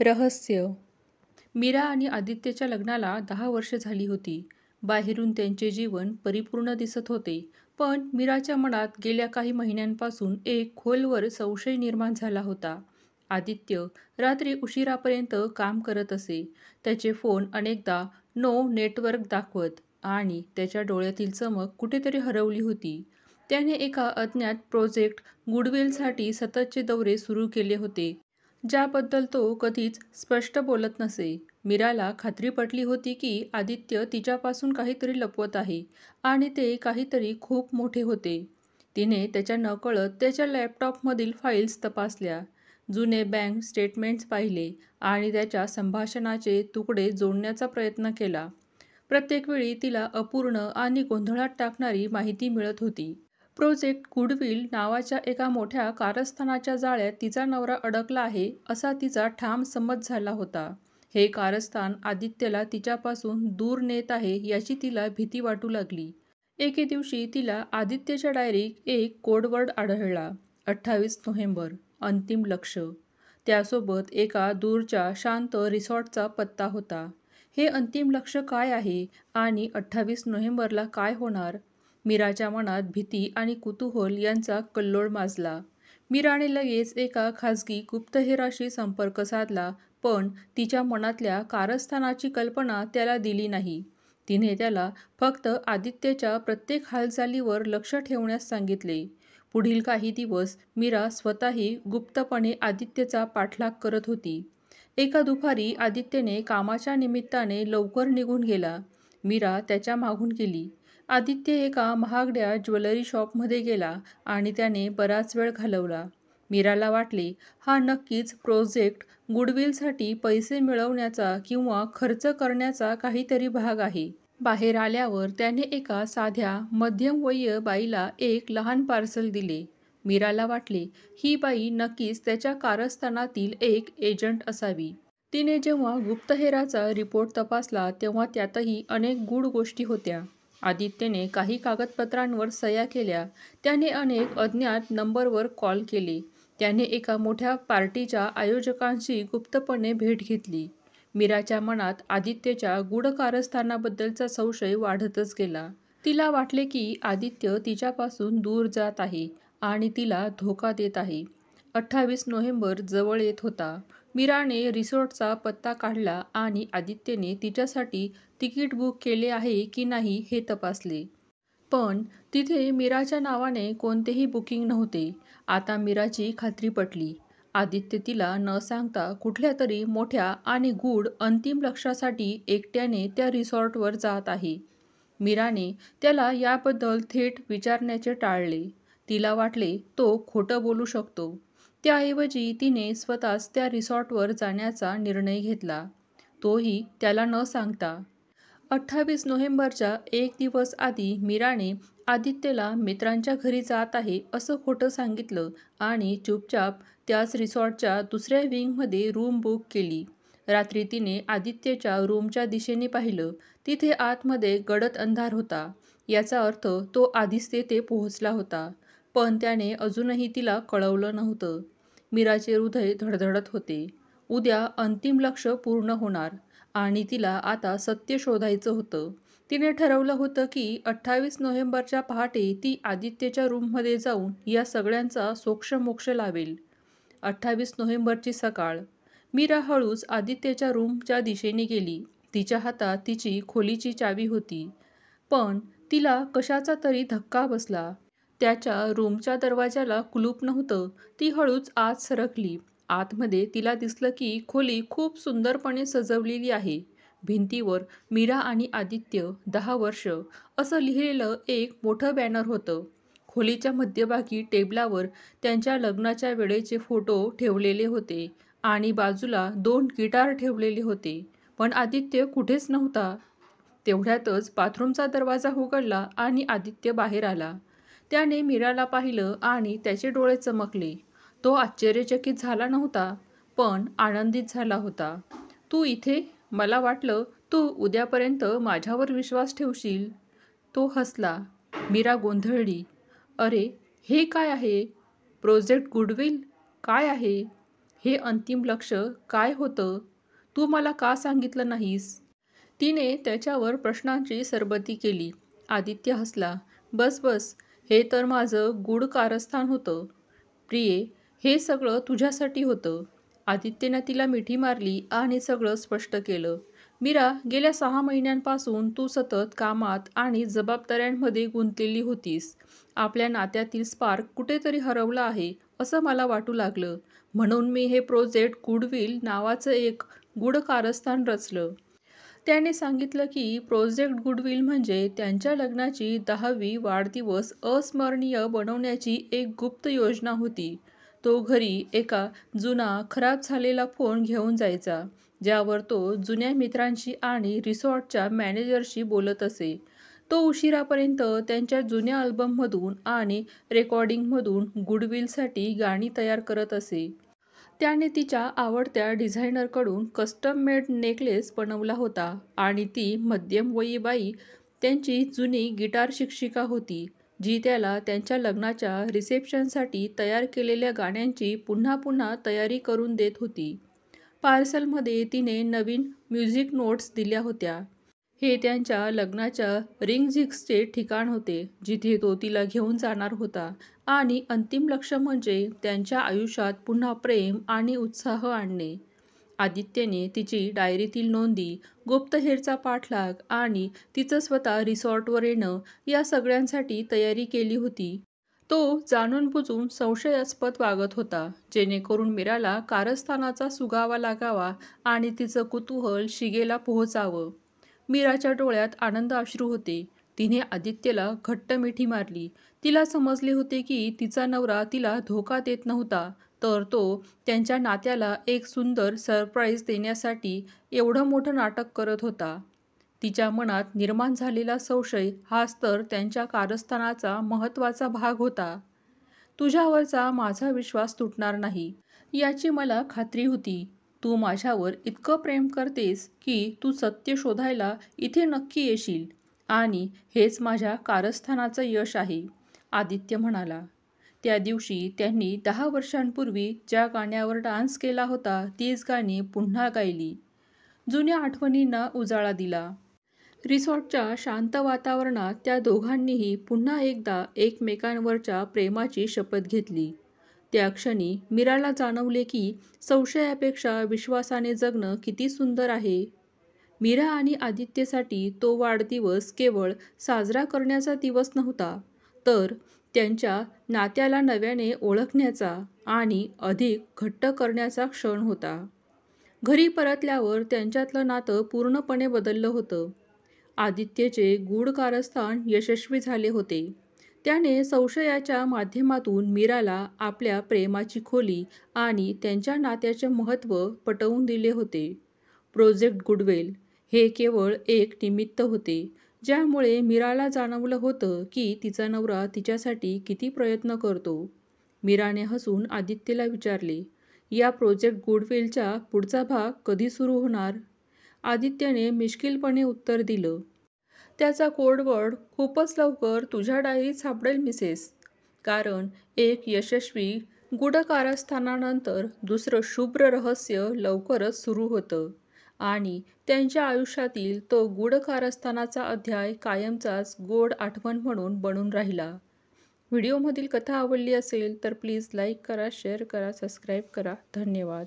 रहस्य. मीरा आणि आदित्यच्या लग्नाला 10 वर्ष झाली होती. बाहेरून त्यांचे जीवन परिपूर्ण दिसत होते, पण मीराच्या मनात गेल्या काही महिन्यांपासून एक खोलवर संशय निर्माण झाला होता. आदित्य रात्री उशिरापर्यंत काम करत असे. त्याचे फोन अनेकदा नो नेटवर्क दाखवत आणि त्याच्या डोळ्यातील चमक कुठेतरी हरवली होती. त्याने एका अज्ञात प्रोजेक्ट गुडविलसाठी सततचे दौरे सुरू केले होते, ज्याबद्दल तो कधीच स्पष्ट बोलत नसे. मीराला खात्री पटली होती की आदित्य तिच्यापासून काहीतरी लपवत आहे आणि ते काहीतरी खूप मोठे होते. तिने त्याच्या नकळत त्याच्या लॅपटॉपमधील फाईल्स तपासल्या, जुने बँक स्टेटमेंट्स पाहिले आणि त्याच्या संभाषणाचे तुकडे जोडण्याचा प्रयत्न केला. प्रत्येक वेळी तिला अपूर्ण आणि गोंधळात टाकणारी माहिती मिळत होती. प्रोजेक्ट गुडविल नावाच्या एका मोठ्या कारस्थानाच्या जाळ्यात तिचा नवरा अडकला आहे, असा तिचा ठाम समज झाला होता. हे कारस्थान आदित्यला तिच्यापासून दूर नेत आहे याची तिला भीती वाटू लागली. एके दिवशी तिला आदित्यच्या डायरीत एक कोडवर्ड आढळला. 28 नोव्हेंबर, अंतिम लक्ष्य. त्यासोबत एका दूरच्या शांत रिसॉर्टचा पत्ता होता. हे अंतिम लक्ष्य काय आहे आणि 28 नोव्हेंबरला काय होणार? मीराच्या मनात भीती आणि कुतूहल यांचा कल्लोळ माजला. मीराने लगेच एका खाजगी गुप्तहेराशी संपर्क साधला, पण तिच्या मनातल्या कारस्थानाची कल्पना त्याला दिली नाही. तिने त्याला फक्त आदित्यच्या प्रत्येक हालचालीवर लक्ष ठेवण्यास सांगितले. पुढील काही दिवस मीरा स्वतःही गुप्तपणे आदित्यचा पाठलाग करत होती. एका दुपारी आदित्यने कामाच्या निमित्ताने लवकर निघून गेला. मीरा त्याच्या मागून गेली. आदित्य एका महागड्या ज्वेलरी शॉपमध्ये गेला आणि त्याने बराच वेळ घालवला. मीराला वाटले, हा नक्कीच प्रोजेक्ट गुडविलसाठी पैसे मिळवण्याचा किंवा खर्च करण्याचा काहीतरी भाग आहे. बाहेर आल्यावर त्याने एका साध्या मध्यमवयीय बाईला एक लहान पार्सल दिले. मीराला वाटले, ही बाई नक्कीच त्याच्या कारस्थानातील एक एजंट असावी. तिने जेव्हा गुप्तहेराचा रिपोर्ट तपासला तेव्हा त्यातही अनेक गूढ गोष्टी होत्या. आदित्यने काही कागदपत्रांवर सह्या केल्या. त्याने अनेक अज्ञात नंबरवर कॉल केले. त्याने एका मोठ्या पार्टीच्या आयोजकांशी गुप्तपणे भेट घेतली. मीराच्या मनात आदित्यच्या गूढ कारस्थानाबद्दलचा संशय वाढतच गेला. तिला वाटले की आदित्य तिच्यापासून दूर जात आहे आणि तिला धोका देत आहे. 28 नोव्हेंबर जवळ येत होता. मीराने रिसॉर्टचा पत्ता काढला आणि आदित्यने तिच्यासाठी तिकीट बुक केले आहे की नाही हे तपासले. पण तिथे मीराच्या नावाने कोणतेही बुकिंग नव्हते. आता मीराची खात्री पटली. आदित्य तिला न सांगता कुठल्या तरी मोठ्या आणि गूढ अंतिम लक्ष्यासाठी एकट्याने त्या रिसॉर्टवर जात आहे. मीराने त्याला याबद्दल थेट विचारण्याचे टाळले. तिला वाटले तो खोटं बोलू शकतो. त्याऐवजी तिने स्वतःच त्या रिसॉर्टवर जाण्याचा निर्णय घेतला, तोही त्याला न सांगता. 28 नोव्हेंबरच्या एक दिवस आधी मीराने आदित्यला मित्रांच्या घरी जात आहे असं खोटं सांगितलं आणि चुपचाप त्याच रिसॉर्टच्या दुसऱ्या विंगमध्ये रूम बुक केली. रात्री तिने आदित्यच्या रूमच्या दिशेने पाहिलं. तिथे आतमध्ये गडद अंधार होता. याचा अर्थ तो आधीच तेथे पोहोचला होता, पण त्याने अजूनही तिला कळवलं नव्हतं. मीराचे हृदय धडधडत होते. उद्या अंतिम लक्ष्य पूर्ण होणार आणि तिला आता सत्य शोधायचं होतं. तिने ठरवलं होतं की 28 नोव्हेंबरच्या पहाटे ती आदित्यच्या रूममध्ये जाऊन या सगळ्यांचा सोक्षमोक्ष लावेल. 28 नोव्हेंबरची सकाळ. मीरा हळूच आदित्यच्या रूमच्या दिशेने गेली. तिच्या हातात तिची खोलीची चावी होती, पण तिला कशाचा तरी धक्का बसला. त्याच्या रूमच्या दरवाजाला कुलूप नव्हतं. ती हळूच आत सरकली. आतमध्ये तिला दिसलं की खोली खूप सुंदरपणे सजवलेली आहे. भिंतीवर मीरा आणि आदित्य 10 वर्ष असं लिहिलेलं एक मोठं बॅनर होतं. खोलीच्या मध्यभागी टेबलावर त्यांच्या लग्नाच्या वेळेचे फोटो ठेवलेले होते आणि बाजूला 2 गिटार ठेवलेले होते, पण आदित्य कुठेच नव्हता. तेवढ्यातच बाथरूमचा दरवाजा उघडला आणि आदित्य बाहेर आला. त्याने मीराला पाहिलं आणि त्याचे डोळे चमकले. तो आश्चर्यचकित झाला नव्हता, पण आनंदित झाला होता. तू इथे? मला वाटलं तू उद्यापर्यंत माझ्यावर विश्वास ठेवशील. तो हसला. मीरा गोंधळली. अरे, हे काय आहे? प्रोजेक्ट गुडविल काय आहे? हे अंतिम लक्ष्य काय होतं? तू मला का सांगितलं नाहीस? तिने त्याच्यावर प्रश्नांची सरबत्ती केली. आदित्य हसला. बस बस, हे तर माझं गूढ कारस्थान होतं. प्रिये, हे सगळं तुझ्यासाठी होतं. आदित्यने तिला मिठी मारली आणि सगळं स्पष्ट केलं. मीरा, गेल्या 6 महिन्यांपासून तू सतत कामात आणि जबाबदाऱ्यांमध्ये गुंतलेली होतीस. आपल्या नात्यातील स्पार्क कुठेतरी हरवला आहे असं मला वाटू लागलं. म्हणून मी हे प्रोजेक्ट गुडविल नावाचं एक गूढ कारस्थान रचलं. त्याने सांगितलं की प्रोजेक्ट गुडविल म्हणजे त्यांच्या लग्नाची 10वी वाढदिवस अस्मरणीय बनवण्याची एक गुप्त योजना होती. तो घरी एका जुना खराब झालेला फोन घेऊन जायचा, ज्यावर तो जुन्या मित्रांशी आणि रिसॉर्टच्या मॅनेजरशी बोलत असे. तो उशिरापर्यंत त्यांच्या जुन्या अल्बममधून आणि रेकॉर्डिंगमधून गुडविलसाठी गाणी तयार करत असे. त्याने तिच्या आवडत्या डिझायनरकडून कस्टम मेड नेकलेस बनवला होता आणि ती मध्यमवयी बाई त्यांची जुनी गिटार शिक्षिका होती, जी त्याला त्यांच्या लग्नाच्या रिसेप्शनसाठी तयार केलेल्या गाण्यांची पुन्हा पुन्हा तयारी करून देत होती. पार्सलमध्ये तिने नवीन म्युझिक नोट्स दिल्या होत्या. हे त्यांच्या लग्नाच्या रिंगझिग्सचे ठिकाण होते, जिथे तो तिला घेऊन जाणार होता आणि अंतिम लक्ष्य म्हणजे त्यांच्या आयुष्यात पुन्हा प्रेम आणि उत्साह आणणे. आदित्यने तिची डायरीतील नोंदी, गुप्तहेरचा पाठलाग आणि तिचं स्वतः रिसॉर्टवर येणं या सगळ्यांसाठी तयारी केली होती. तो जाणून-बुजून संशयास्पद वागत होता, जेणेकरून मीराला कारस्थानाचा सुगावा लागावा आणि तिचं कुतूहल शिगेला पोहोचावं. मीराच्या डोळ्यात आनंद अश्रू होते. तिने आदित्यला घट्ट मिठी मारली. तिला समजले होते की तिचा नवरा तिला धोका देत नव्हता, तर तो त्यांच्या नात्याला एक सुंदर सरप्राईज देण्यासाठी एवढं मोठं नाटक करत होता. तिच्या मनात निर्माण झालेला संशय हाच तर त्यांच्या कारस्थानाचा महत्त्वाचा भाग होता. तुझ्यावरचा माझा विश्वास तुटणार नाही, याची मला खात्री होती. तू माझ्यावर इतकं प्रेम करतेस की तू सत्य शोधायला इथे नक्की येशील आणि हेच माझ्या कारस्थानाचं यश आहे, आदित्य म्हणाला. त्या दिवशी त्यांनी 10 वर्षांपूर्वी ज्या गाण्यावर डान्स केला होता तीच गाणी पुन्हा गायली. जुन्या आठवणींना उजाळा दिला. रिसॉर्टच्या शांत वातावरणात त्या दोघांनीही पुन्हा एकदा एकमेकांवरच्या प्रेमाची शपथ घेतली. त्या क्षणी मीराला जाणवले की संशयापेक्षा विश्वासाने जगणं किती सुंदर आहे. मीरा आणि आदित्यसाठी तो वाढदिवस केवळ साजरा करण्याचा दिवस नव्हता, तर त्यांच्या नात्याला नव्याने ओळखण्याचा आणि अधिक घट्ट करण्याचा क्षण होता. घरी परतल्यावर त्यांच्यातलं नातं पूर्णपणे बदललं होतं. आदित्यचे गूढ कारस्थान यशस्वी झाले होते. त्याने संशयाच्या माध्यमातून मीराला आपल्या प्रेमाची खोली आणि त्यांच्या नात्याचे महत्त्व पटवून दिले होते. प्रोजेक्ट गुडविल हे केवळ एक निमित्त होते, ज्यामुळे मीराला जाणवलं होतं की तिचा नवरा तिच्यासाठी किती प्रयत्न करतो. मीराने हसून आदित्यला विचारले, या प्रोजेक्ट गुडविलचा पुढचा भाग कधी सुरू होणार? आदित्यने मिश्किलपणे उत्तर दिलं, त्याचा कोडवर्ड खूपच लवकर तुझ्या डायरीत सापडेल मिसेस. कारण एक यशस्वी गूढ कारस्थानानंतर दुसरं शुभ्र रहस्य लवकरच सुरू होतं आणि त्यांच्या आयुष्यातील तो गूढ कारस्थानाचा अध्याय कायमचाच गोड आठवण म्हणून बनून राहिला. व्हिडिओमधील कथा आवडली असेल तर प्लीज लाईक करा, शेअर करा, सबस्क्राईब करा. धन्यवाद.